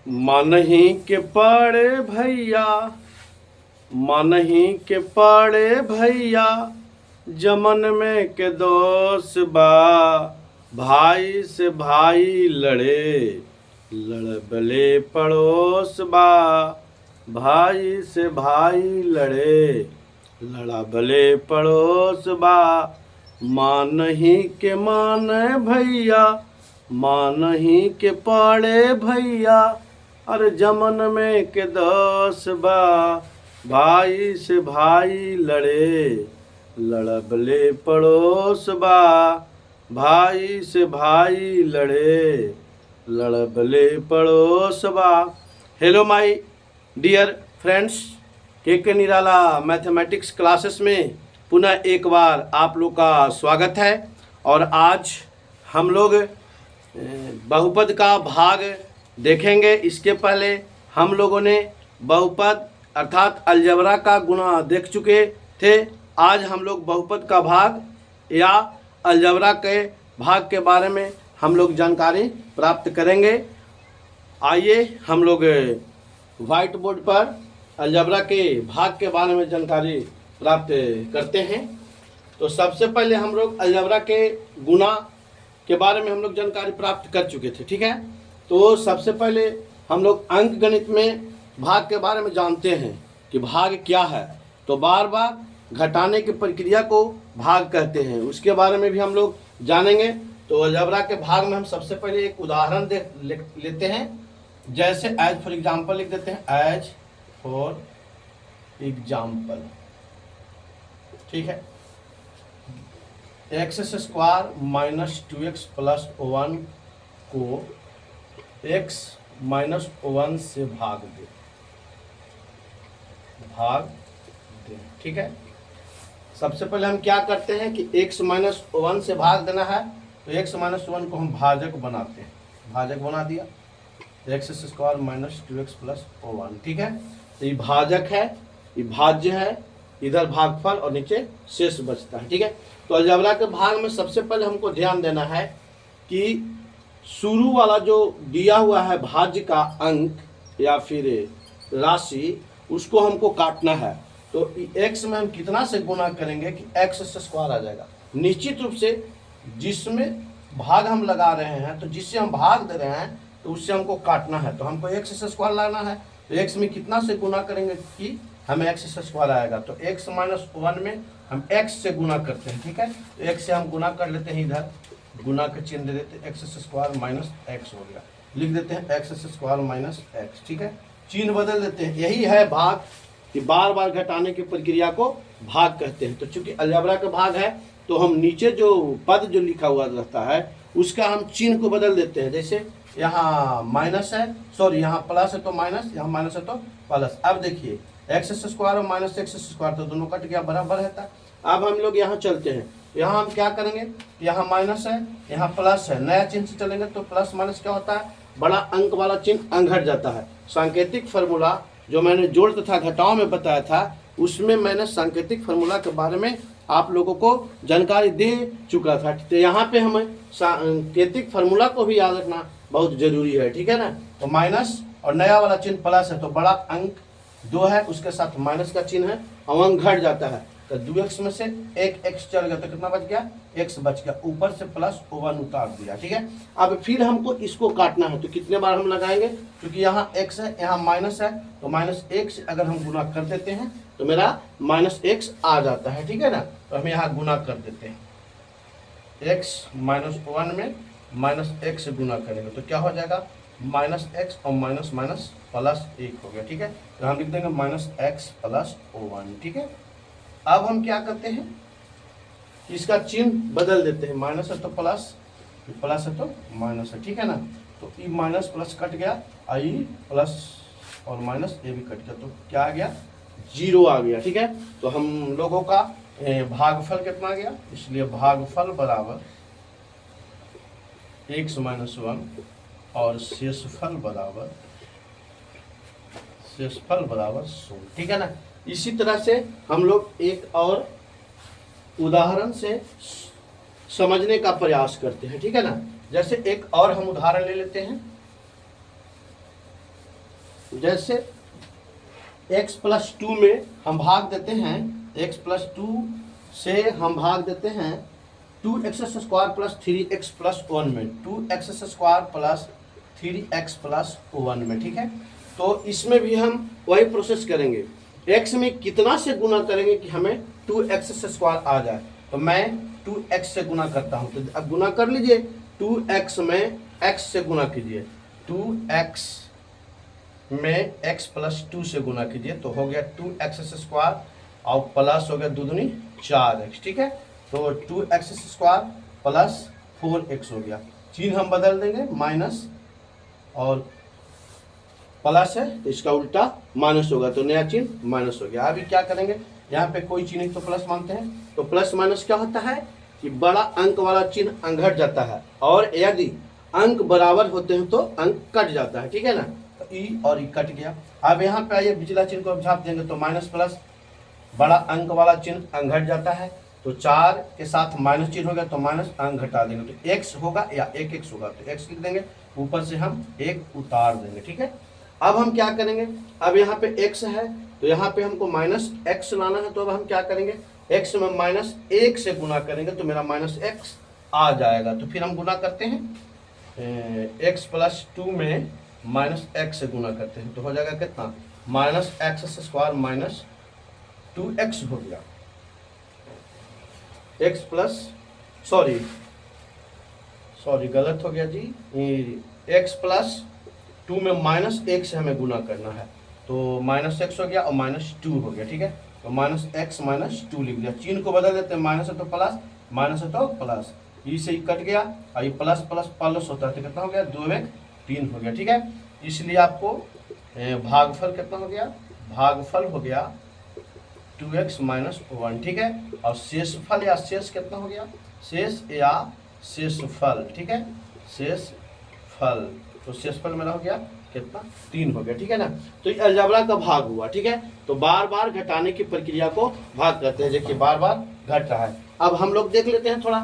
मानही के पड़े भैया, मानही के पड़े भैया, जमन में के दोष बा। भाई से भाई लड़े, लड़बले पड़ोस बा। भाई से भाई लड़े, लड़बले पड़ोस बा। मानही के माने भैया, मानही के पड़े भैया, अरे जमन में के दोष बा। भाई से भाई लड़े, लड़बले पड़ोस बा। भाई से भाई लड़े, लड़बले पड़ोस बा। हेलो माय डियर फ्रेंड्स, के निराला मैथमेटिक्स क्लासेस में पुनः एक बार आप लोग का स्वागत है। और आज हम लोग बहुपद का भाग देखेंगे। इसके पहले हम लोगों ने बहुपद अर्थात अलजेब्रा का गुणा देख चुके थे। आज हम लोग बहुपद का भाग या अलजेब्रा के भाग के बारे में हम लोग जानकारी प्राप्त करेंगे। आइए हम लोग व्हाइट बोर्ड पर अलजेब्रा के भाग के बारे में जानकारी प्राप्त करते हैं। तो सबसे पहले हम लोग अलजेब्रा के गुणा के बारे में हम लोग जानकारी प्राप्त कर चुके थे, ठीक है। तो सबसे पहले हम लोग अंक गणित में भाग के बारे में जानते हैं कि भाग क्या है। तो बार बार घटाने की प्रक्रिया को भाग कहते हैं, उसके बारे में भी हम लोग जानेंगे। तो अलजेब्रा के भाग में हम सबसे पहले एक उदाहरण लेते हैं। जैसे एज फॉर एग्जाम्पल लिख देते हैं, एज फॉर एग्जाम्पल, ठीक है। X square minus 2x plus 1 को x माइनस 1 से भाग दे, ठीक है। सबसे पहले हम क्या करते हैं कि x माइनस 1 से भाग देना है। तो x माइनस 1 को हम भाजक बनाते हैं, भाजक बना दिया, x square minus 2x plus 1, ठीक है। तो ये भाजक है, ये भाज्य है, इधर भागफल और नीचे शेष बचता है, ठीक है। तो अलजेब्रा के भाग में सबसे पहले हमको ध्यान देना है कि शुरू वाला जो दिया हुआ है भाज्य का अंक या फिर राशि, उसको हमको काटना है। तो x में हम कितना से गुना करेंगे कि x स्क्वायर आ जाएगा। निश्चित रूप से जिसमें भाग हम लगा रहे हैं, तो जिससे हम भाग दे रहे हैं, तो उससे हमको काटना है। तो हमको x स्क्वायर लाना है। तो x में कितना से गुना करेंगे कि हमें x स्क्वायर आएगा। तो x माइनस 1 में हम x से गुना करते हैं, ठीक है। तो x से हम गुना कर लेते हैं, इधर गुना का चिन्ह दे देते हैं, एक्स स्क्वायर माइनस एक्स हो गया। लिख देते हैं एक्स स्क्वायर माइनस एक्स, ठीक है। चिन्ह बदल देते हैं। यही है भाग, कि बार बार घटाने की प्रक्रिया को भाग कहते हैं। तो चूंकि अलजेब्रा का भाग है, तो हम नीचे जो पद जो लिखा हुआ रहता है, उसका हम चिन्ह को बदल देते हैं। जैसे यहाँ माइनस है, सॉरी यहाँ प्लस है तो माइनस, यहाँ माइनस है तो प्लस। अब देखिए एक्स स्क्वायर और माइनस एक्स स्क्वायर, तो दोनों कट गया, बराबर है था। अब हम लोग यहाँ चलते हैं। यहाँ हम क्या करेंगे, यहाँ माइनस है, यहाँ प्लस है, नया चिन्ह से चलेंगे। तो प्लस माइनस क्या होता है, बड़ा अंक वाला चिन्ह अंक घट जाता है। सांकेतिक फार्मूला जो मैंने जोड़ तथा घटाव में बताया था, उसमें मैंने सांकेतिक फार्मूला के बारे में आप लोगों को जानकारी दे चुका था। तो यहाँ पे हमें सांकेतिक फार्मूला को भी याद रखना बहुत जरूरी है, ठीक है ना। तो माइनस और नया वाला चिन्ह प्लस है, तो बड़ा अंक 2 है, उसके साथ माइनस का चिन्ह है और अंक घट जाता है। तो 2x में से एक x चल गया, तो कितना बच गया, x बच गया। ऊपर से प्लस 1 उतार दिया, ठीक है। अब फिर हमको इसको काटना है। तो कितने बार हम लगाएंगे, क्योंकि यहाँ x है, यहाँ माइनस है, तो माइनस 1 से अगर हम गुना कर देते हैं तो मेरा माइनस x आ जाता है, ठीक है ना। तो हम यहाँ गुना कर देते हैं, x माइनस 1 में माइनस 1 से गुना करेंगे तो क्या हो जाएगा, माइनस एक्स और माइनस माइनस प्लस 1 हो गया, ठीक है। तो हम लिख देंगे माइनस एक्स प्लस 1, ठीक है। अब हम क्या करते हैं, इसका चिन्ह बदल देते हैं। माइनस है तो प्लस, प्लस है तो माइनस है, ठीक है ना। तो ई माइनस प्लस कट गया, आई प्लस और माइनस ये भी कट गया, तो क्या आ गया, 0 आ गया, ठीक है। तो हम लोगों का भागफल कितना आ गया, इसलिए भागफल बराबर x माइनस 1 और शेषफल बराबर 0, ठीक है ना। इसी तरह से हम लोग एक और उदाहरण से समझने का प्रयास करते हैं, ठीक है ना। जैसे एक और हम उदाहरण ले लेते हैं। जैसे x प्लस 2 में हम भाग देते हैं, x प्लस 2 से हम भाग देते हैं 2x square plus 3x plus 1 में, 2x square plus 3x plus 1 में, ठीक है। तो इसमें भी हम वही प्रोसेस करेंगे, x में कितना से गुना करेंगे कि हमें 2x स्क्वायर आ जाए। तो मैं 2x से गुना करता हूँ, तो अब गुना कर लीजिए, 2x में x से गुना कीजिए, 2x में x प्लस 2 से गुना कीजिए, तो हो गया 2x स्क्वायर और प्लस हो गया 2 दूनी 4x, ठीक है। तो 2x स्क्वायर प्लस 4x हो गया, चिन्ह हम बदल देंगे, माइनस और प्लस है तो इसका उल्टा माइनस होगा, तो नया चिन्ह माइनस हो गया। अभी क्या करेंगे, यहाँ पे कोई चिन्ह तो प्लस मानते हैं, तो प्लस माइनस क्या होता है कि बड़ा अंक वाला चिन्ह घट जाता है, और यदि अंक बराबर होते हैं तो अंक कट जाता है, ठीक है ना। तो ई और ई कट गया। अब यहाँ पे आइए पिछला चिन्ह को छाप देंगे, तो माइनस प्लस बड़ा अंक वाला चिन्ह घट जाता है, तो 4 के साथ माइनस चिन्ह हो गया, तो माइनस अंक घटा देंगे, तो x होगा या 1x होगा, तो x लिख देंगे, ऊपर से हम 1 उतार देंगे, ठीक है। अब हम क्या करेंगे, अब यहाँ पे x है तो यहाँ पे हमको माइनस x लाना है, तो अब हम क्या करेंगे, x में माइनस 1 से गुना करेंगे तो मेरा माइनस x आ जाएगा। तो फिर हम गुना करते हैं, x प्लस 2 में माइनस x से गुना करते हैं, तो हो जाएगा कितना, minus x square minus 2x हो गया, x प्लस सॉरी गलत हो गया जी, x प्लस 2 में माइनस 1 से हमें गुना करना है, तो माइनस x हो गया और माइनस 2 हो गया, ठीक है। तो माइनस x माइनस 2 लिख दिया, चिन्ह को बदल देते हैं, माइनस है तो प्लस, माइनस है तो प्लस, ई से ही कट गया और ये प्लस प्लस प्लस होता है, तो कितना हो गया, 2 में 3 हो गया, ठीक है। इसलिए आपको भागफल कितना हो गया, भागफल हो गया 2x माइनस 1, ठीक है। और शेषफल या शेष कितना हो गया, शेष या शेषफल, ठीक है, शेषफल, तो शेषफल मेरा हो गया कितना, 3 हो गया, ठीक है ना। तो ये अलजेब्रा का भाग हुआ, ठीक है। तो बार बार घटाने की प्रक्रिया को भाग कहते हैं, देखिए बार बार घट रहा है। अब हम लोग देख लेते हैं थोड़ा